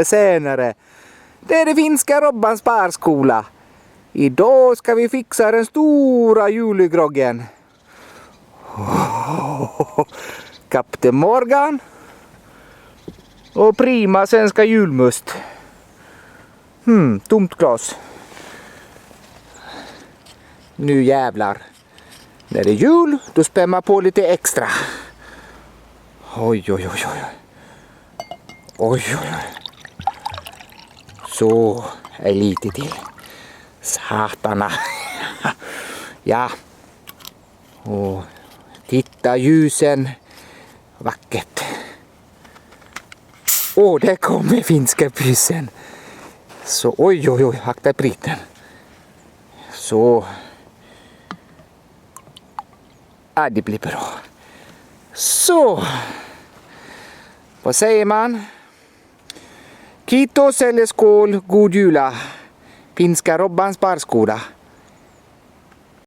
Senare. Det är det finska Robbans barskola. Idag ska vi fixa den stora julgroggen. Kapten Morgan och prima svenska julmust. Tomt glas. Nu jävlar. När det är jul, då spär man på lite extra. Oj. Så, lite till. Satana. Ja. Och titta ljusen. Vackert. Där kommer finska pysen. Så, oj, akta spriten. Så. Det blir bra. Så. Vad säger man? Kiitos eller skål, god jula. Finska Robbans barskola.